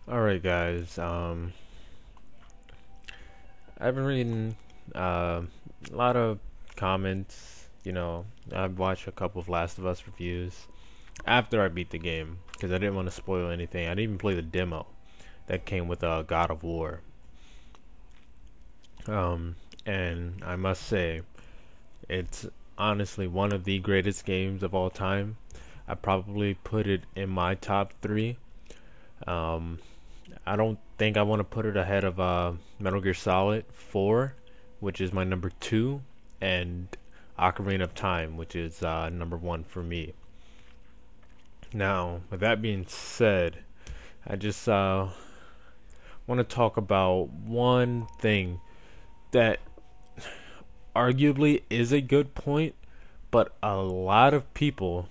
Alright guys, I've been reading a lot of comments, I've watched a couple of Last of Us reviews after I beat the game because I didn't want to spoil anything. I didn't even play the demo that came with God of War. And I must say, it's honestly one of the greatest games of all time. I probably put it in my top three. Um, I don't think I want to put it ahead of Metal Gear Solid 4, which is my number two, and Ocarina of Time, which is number one for me. Now, with that being said, I just want to talk about one thing that arguably is a good point, but a lot of people,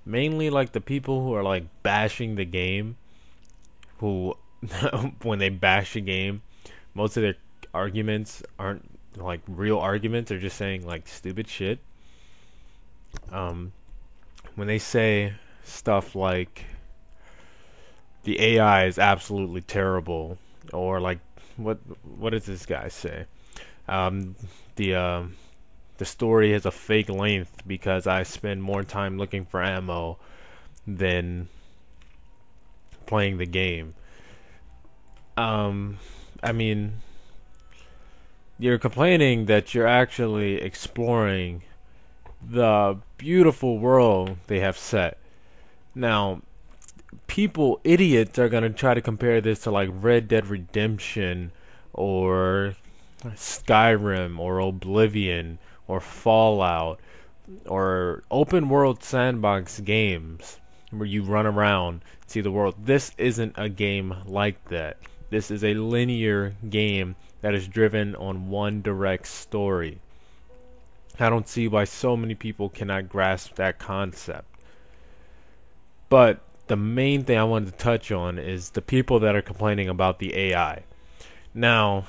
mainly like the people who are like bashing the game, who when they bash a game, most of their arguments aren't like real arguments. They're just saying like stupid shit. Um, when they say stuff like the AI is absolutely terrible, or like what does this guy say? Um, the uh, the story has a fake length because I spend more time looking for ammo than playing the game. Um, I mean, you're complaining that you're actually exploring the beautiful world they have set. Now, idiots, are gonna try to compare this to like Red Dead Redemption or Skyrim or Oblivion or Fallout or open world sandbox games where you run around, see the world. This isn't a game like that. This is a linear game that is driven on one direct story. I don't see why so many people cannot grasp that concept. But the main thing I wanted to touch on is the people that are complaining about the AI. Now,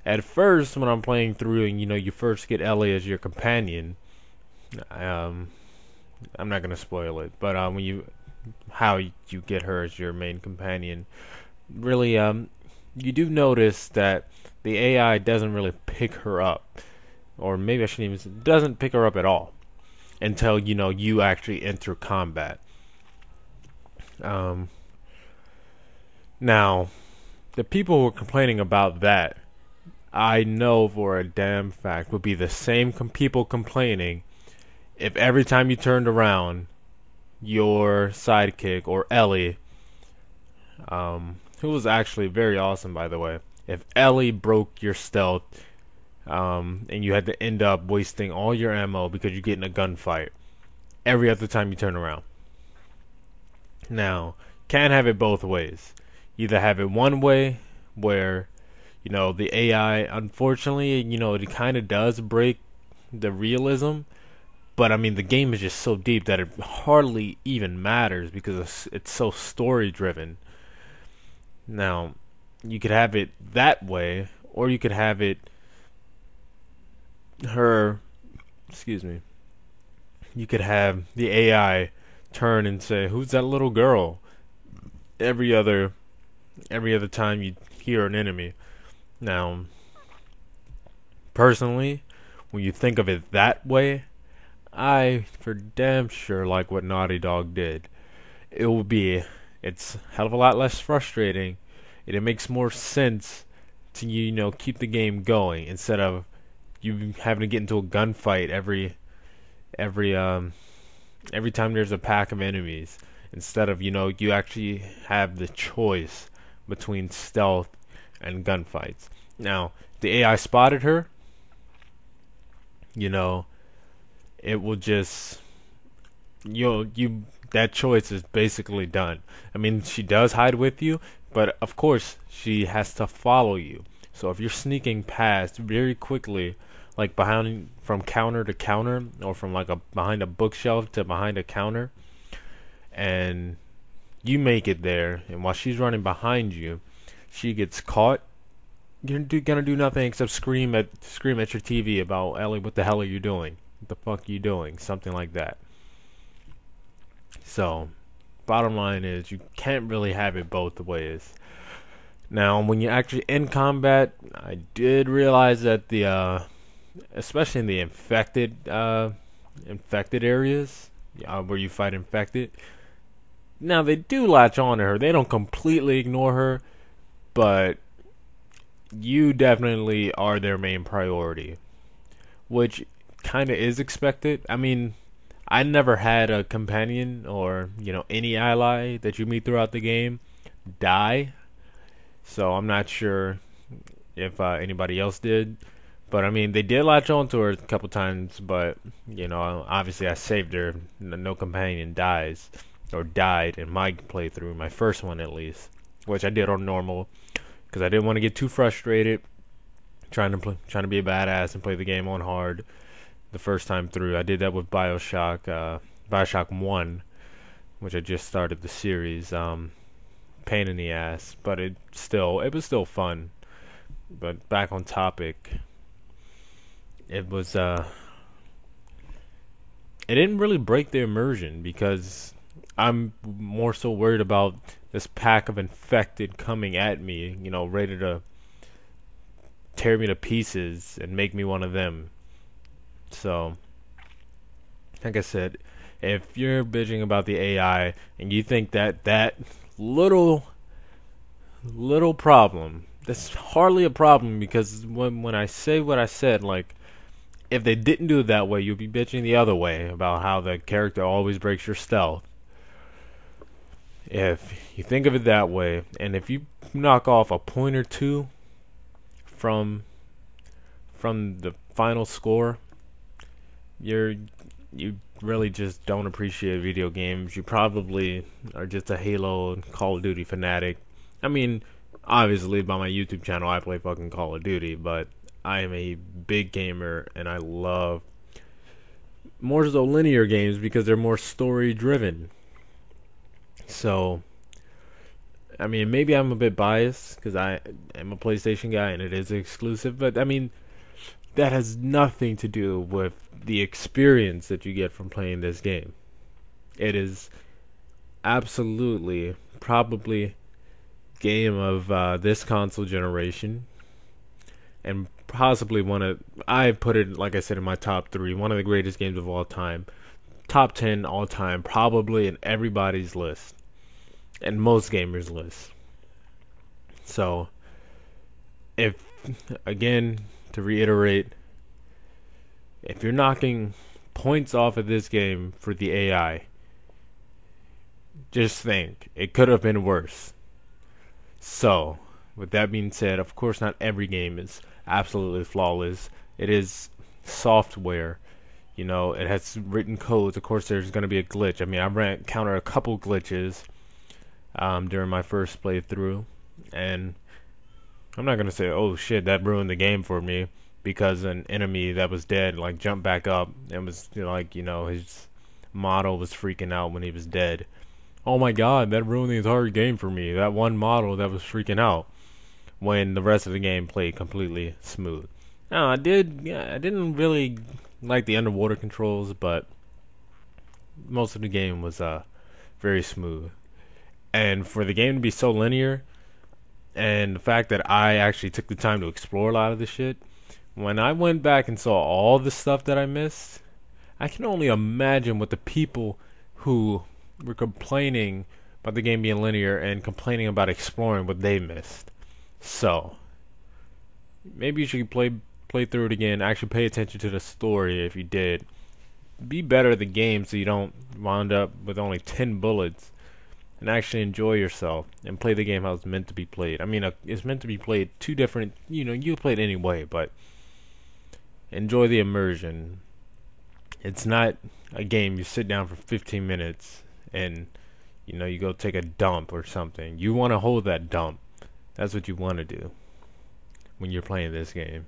at first, when I'm playing through and you first get Ellie as your companion, I'm not gonna spoil it, but how you get her as your main companion, really, you do notice that the AI doesn't really pick her up, or maybe I shouldn't even say, doesn't pick her up at all until you actually enter combat. Um, Now, the people who are complaining about that, I know for a damn fact, would be the same people complaining if every time you turned around, your sidekick or Ellie, who was actually very awesome by the way, if Ellie broke your stealth, and you had to end up wasting all your ammo because you get in a gunfight every other time you turn around. Now, can't have it both ways. Either have it one way where the AI, unfortunately, it kind of does break the realism, but I mean the game is just so deep that it hardly even matters because it's so story driven. Now, you could have it that way, or you could have it her excuse me you could have the AI turn and say, "Who's that little girl?" every other time you hear an enemy. Now, personally, when you think of it that way, I for damn sure like what Naughty Dog did. It's a hell of a lot less frustrating, and it makes more sense to keep the game going instead of you having to get into a gunfight every every time there's a pack of enemies. Instead of you actually have the choice between stealth and gunfights. Now, the AI spotted her, it will just you that choice is basically done. I mean, she does hide with you, but of course she has to follow you. So if you're sneaking past very quickly, like behind from counter to counter, or from like behind a bookshelf to behind a counter, and you make it there, and while she's running behind you, she gets caught, you're gonna do nothing except scream at your TV about, "Ellie, what the hell are you doing? What the fuck are you doing?" Something like that. So, bottom line is you can't really have it both ways. Now, when you're actually in combat, I did realize that especially in the infected areas, where you fight infected, now they do latch on to her. They don't completely ignore her, but you definitely are their main priority, which kind of is expected. I mean, I never had a companion or, any ally that you meet throughout the game die, so I'm not sure if anybody else did. But I mean, they did latch on to her a couple times, but obviously I saved her. No companion dies or died in my playthrough, my first one at least, which I did on normal because I didn't want to get too frustrated trying to be a badass and play the game on hard the first time through. I did that with Bioshock 1, which I just started the series. Pain in the ass, but it was still fun. But back on topic, it didn't really break the immersion because I'm more so worried about this pack of infected coming at me, ready to tear me to pieces and make me one of them. So, like I said, if you're bitching about the AI and you think that little problem, that's hardly a problem, because when I say what I said, like, if they didn't do it that way, you'd be bitching the other way about how the character always breaks your stealth. If you think of it that way, and if you knock off a point or two from the final score, you really just don't appreciate video games. You probably are just a Halo and Call of Duty fanatic. I mean, obviously by my YouTube channel I play fucking Call of Duty, but I am a big gamer and I love more so linear games because they're more story driven. So, I mean, maybe I'm a bit biased because I am a PlayStation guy and it is exclusive, but I mean, that has nothing to do with the experience that you get from playing this game. It is absolutely, probably, game of this console generation, and possibly I put it, like I said, in my top 3, one of the greatest games of all time. Top 10 all time, probably in everybody's list, and most gamers' lists. So, again, to reiterate, if you're knocking points off of this game for the AI, just think, it could have been worse. So, with that being said, of course not every game is absolutely flawless. It is software. It has written codes. Of course, there's going to be a glitch. I mean, I encountered a couple glitches during my first playthrough, and I'm not going to say, oh shit, that ruined the game for me, because an enemy that was dead jumped back up and was his model was freaking out when he was dead. Oh my god, that ruined the entire game for me. That one model that was freaking out when the rest of the game played completely smooth. Now, I didn't really like the underwater controls, but most of the game was very smooth. And for the game to be so linear, and the fact that I actually took the time to explore a lot of the shit, when I went back and saw all the stuff that I missed, I can only imagine what the people who were complaining about the game being linear and complaining about exploring what they missed. So, maybe you should play through it again, actually pay attention to the story if you did. Be better at the game so you don't wind up with only 10 bullets, and actually enjoy yourself and play the game how it's meant to be played. I mean, it's meant to be played two different, you play it anyway, but enjoy the immersion. It's not a game you sit down for 15 minutes and, you go take a dump or something. You want to hold that dump. That's what you want to do when you're playing this game.